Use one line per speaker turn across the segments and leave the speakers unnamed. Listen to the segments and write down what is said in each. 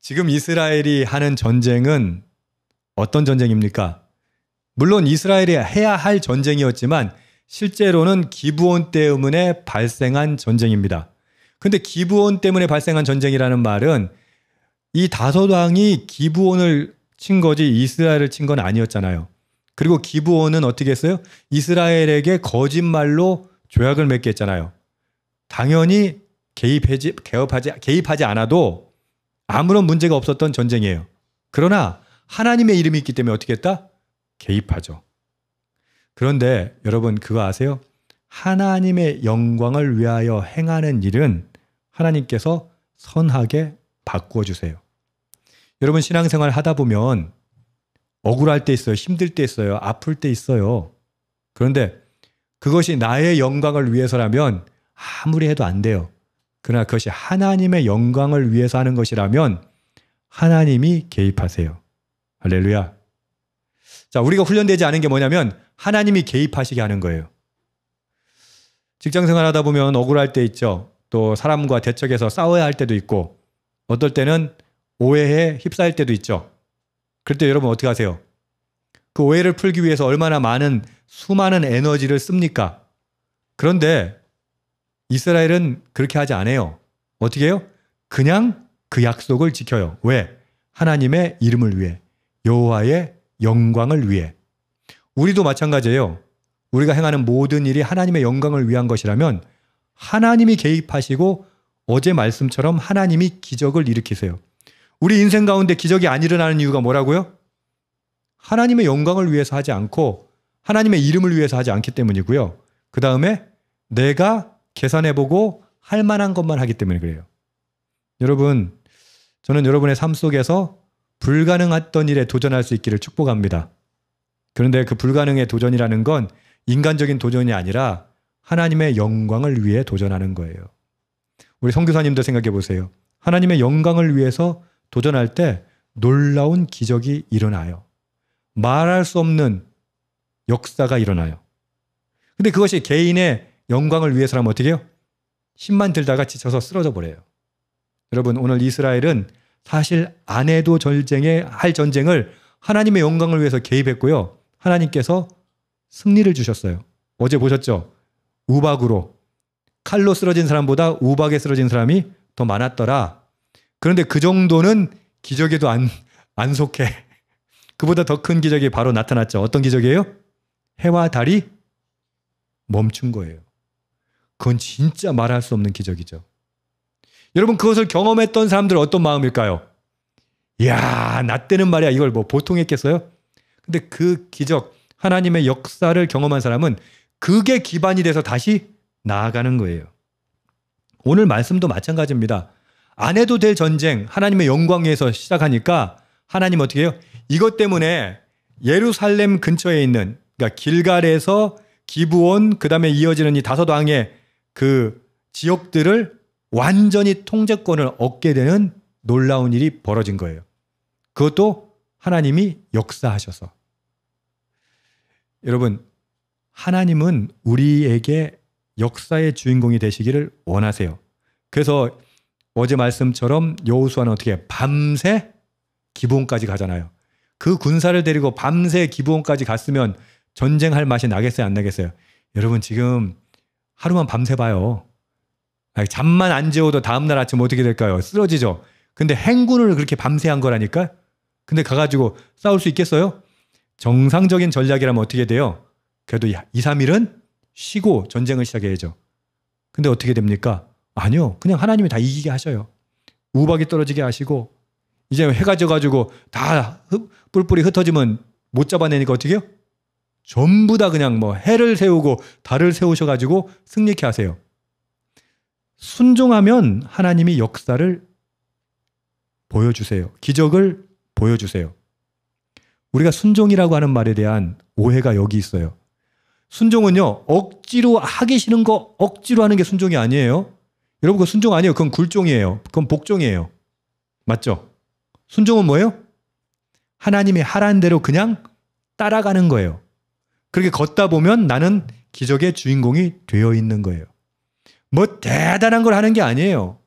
지금 이스라엘이 하는 전쟁은 어떤 전쟁입니까? 물론 이스라엘이 해야 할 전쟁이었지만 실제로는 기브온 때문에 발생한 전쟁입니다. 근데 기브온 때문에 발생한 전쟁이라는 말은 이 다섯 왕이 기브온을 친 거지 이스라엘을 친 건 아니었잖아요. 그리고 기브온은 어떻게 했어요? 이스라엘에게 거짓말로 조약을 맺게 했잖아요. 당연히 개입하지 않아도 아무런 문제가 없었던 전쟁이에요. 그러나 하나님의 이름이 있기 때문에 어떻게 했다? 개입하죠. 그런데 여러분 그거 아세요? 하나님의 영광을 위하여 행하는 일은 하나님께서 선하게 바꾸어 주세요. 여러분 신앙생활 하다 보면 억울할 때 있어요. 힘들 때 있어요. 아플 때 있어요. 그런데 그것이 나의 영광을 위해서라면 아무리 해도 안 돼요. 그러나 그것이 하나님의 영광을 위해서 하는 것이라면 하나님이 개입하세요. 할렐루야. 자, 우리가 훈련되지 않은 게 뭐냐면 하나님이 개입하시게 하는 거예요. 직장생활 하다 보면 억울할 때 있죠. 또 사람과 대척해서 싸워야 할 때도 있고 어떨 때는 오해에 휩싸일 때도 있죠. 그럴 때 여러분 어떻게 하세요? 그 오해를 풀기 위해서 얼마나 수많은 에너지를 씁니까? 그런데 이스라엘은 그렇게 하지 않아요. 어떻게 해요? 그냥 그 약속을 지켜요. 왜? 하나님의 이름을 위해, 여호와의 영광을 위해. 우리도 마찬가지예요. 우리가 행하는 모든 일이 하나님의 영광을 위한 것이라면 하나님이 개입하시고 어제 말씀처럼 하나님이 기적을 일으키세요. 우리 인생 가운데 기적이 안 일어나는 이유가 뭐라고요? 하나님의 영광을 위해서 하지 않고 하나님의 이름을 위해서 하지 않기 때문이고요. 그 다음에 내가 계산해보고 할 만한 것만 하기 때문에 그래요. 여러분, 저는 여러분의 삶 속에서 불가능했던 일에 도전할 수 있기를 축복합니다. 그런데 그 불가능의 도전이라는 건 인간적인 도전이 아니라 하나님의 영광을 위해 도전하는 거예요. 우리 선교사님도 생각해 보세요. 하나님의 영광을 위해서 도전할 때 놀라운 기적이 일어나요. 말할 수 없는 역사가 일어나요. 근데 그것이 개인의 영광을 위해서라면 어떻게 해요? 힘만 들다가 지쳐서 쓰러져 버려요. 여러분, 오늘 이스라엘은 사실 안 해도 할 전쟁을 하나님의 영광을 위해서 개입했고요. 하나님께서 승리를 주셨어요. 어제 보셨죠? 우박으로. 칼로 쓰러진 사람보다 우박에 쓰러진 사람이 더 많았더라. 그런데 그 정도는 기적에도 안 속해. 그보다 더 큰 기적이 바로 나타났죠. 어떤 기적이에요? 해와 달이 멈춘 거예요. 그건 진짜 말할 수 없는 기적이죠. 여러분, 그것을 경험했던 사람들은 어떤 마음일까요? 이야, 나 때는 말이야 이걸 뭐 보통 했겠어요? 근데 그 기적, 하나님의 역사를 경험한 사람은 그게 기반이 돼서 다시 나아가는 거예요. 오늘 말씀도 마찬가지입니다. 안 해도 될 전쟁, 하나님의 영광 위에서 시작하니까 하나님 어떻게 해요? 이것 때문에 예루살렘 근처에 있는, 그러니까 길갈에서 기브온, 그 다음에 이어지는 이 다섯 왕의 그 지역들을 완전히 통제권을 얻게 되는 놀라운 일이 벌어진 거예요. 그것도 하나님이 역사하셔서. 여러분, 하나님은 우리에게 역사의 주인공이 되시기를 원하세요. 그래서 어제 말씀처럼 여호수아는 어떻게 해요? 밤새 기브온까지 가잖아요. 그 군사를 데리고 밤새 기브온까지 갔으면 전쟁할 맛이 나겠어요? 안 나겠어요? 여러분, 지금 하루만 밤새 봐요. 잠만 안 재워도 다음날 아침 어떻게 될까요? 쓰러지죠. 근데 행군을 그렇게 밤새 한 거라니까? 근데 가가지고 싸울 수 있겠어요? 정상적인 전략이라면 어떻게 돼요? 그래도 2, 3일은 쉬고 전쟁을 시작해야죠. 근데 어떻게 됩니까? 아니요. 그냥 하나님이 다 이기게 하셔요. 우박이 떨어지게 하시고 이제 해가 져가지고 다 뿔뿔이 흩어지면 못 잡아내니까 어떻게 해요? 전부 다 그냥 뭐 해를 세우고 달을 세우셔가지고 승리케 하세요. 순종하면 하나님이 역사를 보여주세요. 기적을 보여주세요. 우리가 순종이라고 하는 말에 대한 오해가 여기 있어요. 순종은요, 억지로 하기 싫은 거 억지로 하는 게 순종이 아니에요. 여러분, 그거 순종 아니에요. 그건 굴종이에요. 그건 복종이에요. 맞죠? 순종은 뭐예요? 하나님이 하라는 대로 그냥 따라가는 거예요. 그렇게 걷다 보면 나는 기적의 주인공이 되어 있는 거예요. 뭐 대단한 걸 하는 게 아니에요.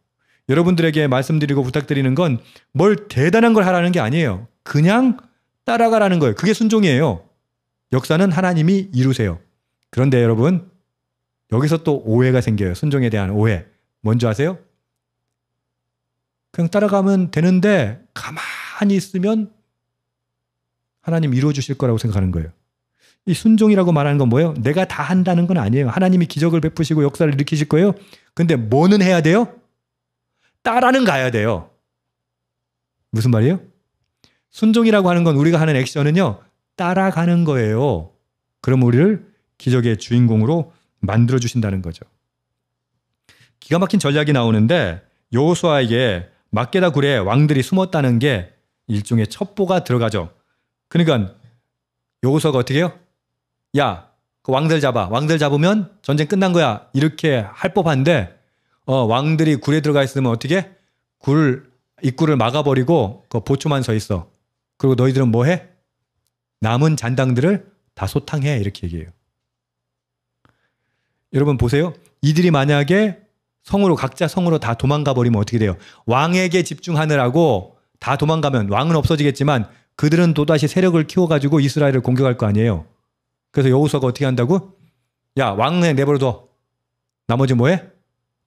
여러분들에게 말씀드리고 부탁드리는 건 뭘 대단한 걸 하라는 게 아니에요. 그냥 따라가라는 거예요. 그게 순종이에요. 역사는 하나님이 이루세요. 그런데 여러분, 여기서 또 오해가 생겨요. 순종에 대한 오해. 뭔지 아세요? 그냥 따라가면 되는데 가만히 있으면 하나님 이루어주실 거라고 생각하는 거예요. 이 순종이라고 말하는 건 뭐예요? 내가 다 한다는 건 아니에요. 하나님이 기적을 베푸시고 역사를 일으키실 거예요. 근데 뭐는 해야 돼요? 따라는 가야 돼요. 무슨 말이에요? 순종이라고 하는 건 우리가 하는 액션은요, 따라가는 거예요. 그럼 우리를 기적의 주인공으로 만들어 주신다는 거죠. 기가 막힌 전략이 나오는데 여호수아에게 막게다 굴에 왕들이 숨었다는 게 일종의 첩보가 들어가죠. 그러니까 여호수아가 어떻게 해요? 야, 그 왕들 잡아. 왕들 잡으면 전쟁 끝난 거야. 이렇게 할 법한데 왕들이 굴에 들어가 있으면 어떻게? 입구를 막아버리고 그 보초만 서 있어. 그리고 너희들은 뭐 해? 남은 잔당들을 다 소탕해. 이렇게 얘기해요. 여러분 보세요. 이들이 만약에 각자 성으로 다 도망가 버리면 어떻게 돼요? 왕에게 집중하느라고 다 도망가면 왕은 없어지겠지만 그들은 또다시 세력을 키워가지고 이스라엘을 공격할 거 아니에요. 그래서 여호수아가 어떻게 한다고? 야, 왕에 내버려둬. 나머지 뭐해?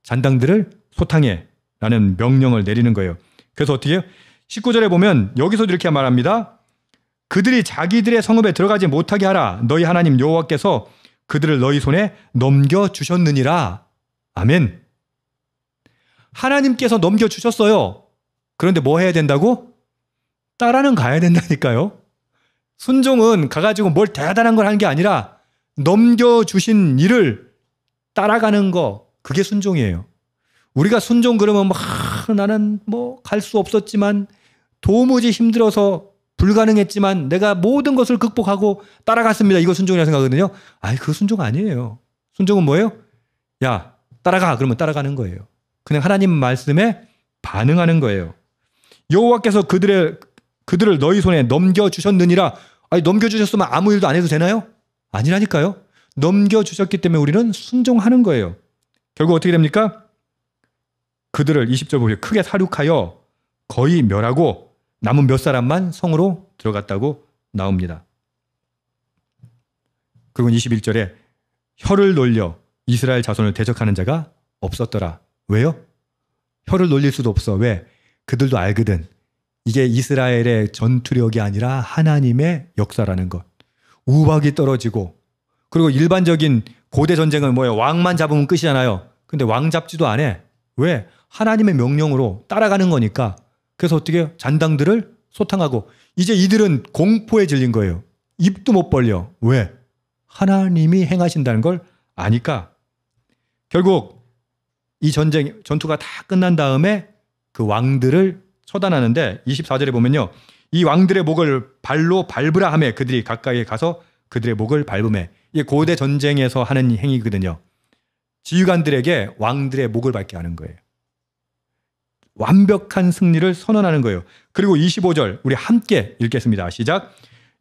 잔당들을 소탕해. 라는 명령을 내리는 거예요. 그래서 어떻게 해요? 19절에 보면 여기서도 이렇게 말합니다. 그들이 자기들의 성읍에 들어가지 못하게 하라. 너희 하나님 여호와께서 그들을 너희 손에 넘겨주셨느니라. 아멘. 하나님께서 넘겨주셨어요. 그런데 뭐 해야 된다고? 따라는 가야 된다니까요. 순종은 가가지고 뭘 대단한 걸 하는 게 아니라 넘겨주신 일을 따라가는 거, 그게 순종이에요. 우리가 순종 그러면 나는 갈 수 없었지만 도무지 힘들어서 불가능했지만 내가 모든 것을 극복하고 따라갔습니다. 이거 순종이라고 생각하거든요. 그 순종 아니에요. 순종은 뭐예요? 야, 따라가. 그러면 따라가는 거예요. 그냥 하나님 말씀에 반응하는 거예요. 여호와께서 그들을 너희 손에 넘겨주셨느니라. 넘겨주셨으면 아무 일도 안 해도 되나요? 아니라니까요. 넘겨주셨기 때문에 우리는 순종하는 거예요. 결국 어떻게 됩니까? 그들을 20절 보세요. 크게 사륙하여 거의 멸하고 남은 몇 사람만 성으로 들어갔다고 나옵니다. 그리고 21절에 혀를 놀려 이스라엘 자손을 대적하는 자가 없었더라. 왜요? 혀를 놀릴 수도 없어. 왜? 그들도 알거든. 이게 이스라엘의 전투력이 아니라 하나님의 역사라는 것. 우박이 떨어지고, 그리고 일반적인 고대 전쟁은 뭐예요? 왕만 잡으면 끝이잖아요. 근데 왕 잡지도 안 해. 왜? 하나님의 명령으로 따라가는 거니까. 그래서 어떻게 해요? 잔당들을 소탕하고, 이제 이들은 공포에 질린 거예요. 입도 못 벌려. 왜? 하나님이 행하신다는 걸 아니까. 결국 이 전투가 다 끝난 다음에 그 왕들을 처단하는데 24절에 보면요. 이 왕들의 목을 발로 밟으라 하며 그들이 가까이 가서 그들의 목을 밟으매. 이게 고대 전쟁에서 하는 행위거든요. 지휘관들에게 왕들의 목을 밟게 하는 거예요. 완벽한 승리를 선언하는 거예요. 그리고 25절 우리 함께 읽겠습니다. 시작.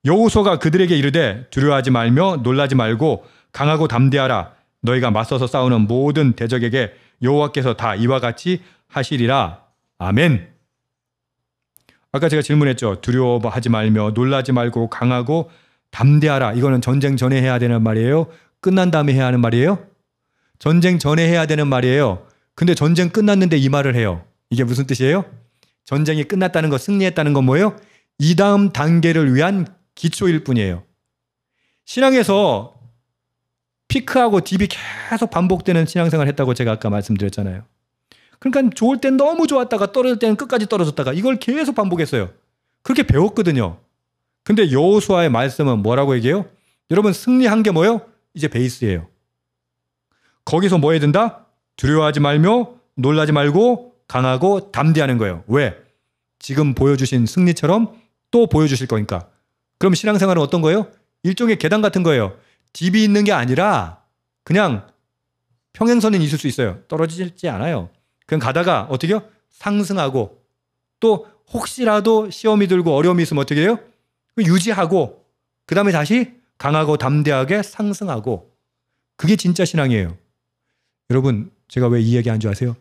여호수아가 그들에게 이르되 두려워하지 말며 놀라지 말고 강하고 담대하라. 너희가 맞서서 싸우는 모든 대적에게 여호와께서 다 이와 같이 하시리라. 아멘. 아까 제가 질문했죠. 두려워하지 말며 놀라지 말고 강하고 담대하라. 이거는 전쟁 전에 해야 되는 말이에요? 끝난 다음에 해야 하는 말이에요? 전쟁 전에 해야 되는 말이에요. 근데 전쟁 끝났는데 이 말을 해요. 이게 무슨 뜻이에요? 전쟁이 끝났다는 거, 승리했다는 건 뭐예요? 이 다음 단계를 위한 기초일 뿐이에요. 신앙에서 피크하고 딥이 계속 반복되는 신앙생활을 했다고 제가 아까 말씀드렸잖아요. 그러니까 좋을 땐 너무 좋았다가 떨어질 때는 끝까지 떨어졌다가 이걸 계속 반복했어요. 그렇게 배웠거든요. 근데 여호수아의 말씀은 뭐라고 얘기해요? 여러분 승리한 게 뭐예요? 이제 베이스예요. 거기서 뭐 해야 된다? 두려워하지 말며 놀라지 말고 강하고 담대하는 거예요. 왜? 지금 보여주신 승리처럼 또 보여주실 거니까. 그럼 신앙생활은 어떤 거예요? 일종의 계단 같은 거예요. 딥이 있는 게 아니라 그냥 평행선은 있을 수 있어요. 떨어지지 않아요. 그냥 가다가 어떻게 해요? 상승하고 또 혹시라도 시험이 들고 어려움이 있으면 어떻게 해요? 유지하고 그 다음에 다시 강하고 담대하게 상승하고. 그게 진짜 신앙이에요. 여러분 제가 왜 이 얘기 한 줄 아세요?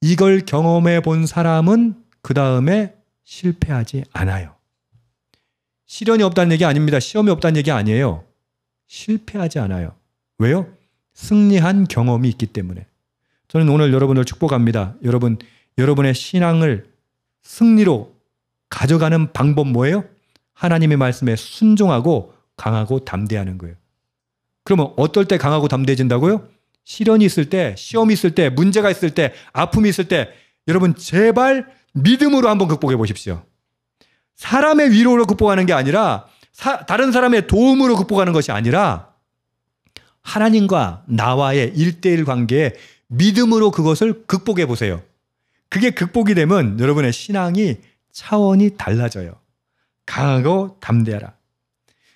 이걸 경험해 본 사람은 그 다음에 실패하지 않아요. 시련이 없다는 얘기 아닙니다. 시험이 없다는 얘기 아니에요. 실패하지 않아요. 왜요? 승리한 경험이 있기 때문에. 저는 오늘 여러분을 축복합니다. 여러분의 신앙을 승리로 가져가는 방법 뭐예요? 하나님의 말씀에 순종하고 강하고 담대하는 거예요. 그러면 어떨 때 강하고 담대해진다고요? 시련이 있을 때, 시험이 있을 때, 문제가 있을 때, 아픔이 있을 때 여러분 제발 믿음으로 한번 극복해 보십시오. 사람의 위로로 극복하는 게 아니라 다른 사람의 도움으로 극복하는 것이 아니라 하나님과 나와의 1:1 관계에 믿음으로 그것을 극복해 보세요. 그게 극복이 되면 여러분의 신앙이 차원이 달라져요. 강하고 담대하라.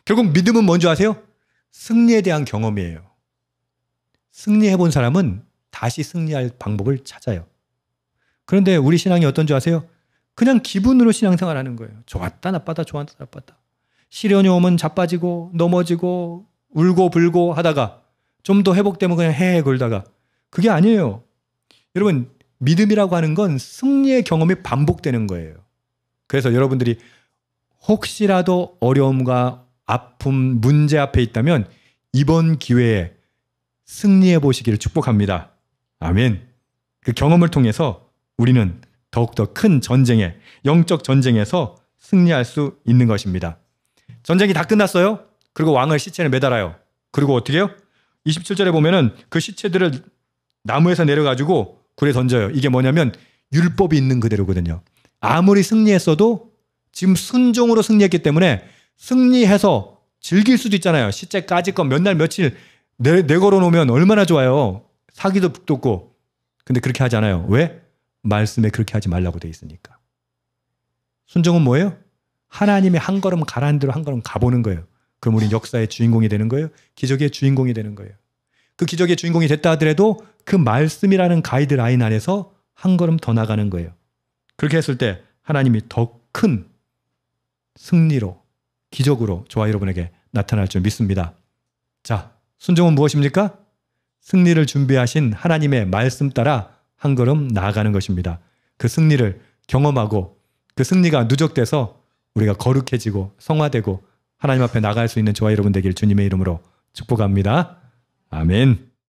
결국 믿음은 뭔지 아세요? 승리에 대한 경험이에요. 승리해 본 사람은 다시 승리할 방법을 찾아요. 그런데 우리 신앙이 어떤 줄 아세요? 그냥 기분으로 신앙생활하는 거예요. 좋았다 나빴다 좋았다 나빴다. 시련이 오면 자빠지고 넘어지고 울고 불고 하다가 좀 더 회복되면 그냥 헤헤 굴다가. 그게 아니에요. 여러분 믿음이라고 하는 건 승리의 경험이 반복되는 거예요. 그래서 여러분들이 혹시라도 어려움과 아픔, 문제 앞에 있다면 이번 기회에 승리해 보시기를 축복합니다. 아멘. 그 경험을 통해서 우리는 더욱더 큰 전쟁에, 영적 전쟁에서 승리할 수 있는 것입니다. 전쟁이 다 끝났어요. 그리고 왕을 시체를 매달아요. 그리고 어떻게 해요? 27절에 보면은 그 시체들을 나무에서 내려가지고 굴에 던져요. 이게 뭐냐면 율법이 있는 그대로거든요. 아무리 승리했어도 지금 순종으로 승리했기 때문에 승리해서 즐길 수도 있잖아요. 시체 까짓 거 몇 날 며칠 내걸어 놓으면 얼마나 좋아요. 사기도 북돋고. 근데 그렇게 하지 않아요. 왜? 말씀에 그렇게 하지 말라고 돼 있으니까. 순종은 뭐예요? 하나님의 한 걸음 가라는 대로 한 걸음 가보는 거예요. 그럼 우리는 역사의 주인공이 되는 거예요. 기적의 주인공이 되는 거예요. 그 기적의 주인공이 됐다 하더라도 그 말씀이라는 가이드라인 안에서 한 걸음 더 나가는 거예요. 그렇게 했을 때 하나님이 더 큰 승리로, 기적으로 저와 여러분에게 나타날 줄 믿습니다. 자, 순종은 무엇입니까? 승리를 준비하신 하나님의 말씀 따라 한 걸음 나아가는 것입니다. 그 승리를 경험하고 그 승리가 누적돼서 우리가 거룩해지고 성화되고 하나님 앞에 나갈 수 있는 저와 여러분 되길 주님의 이름으로 축복합니다. 아멘.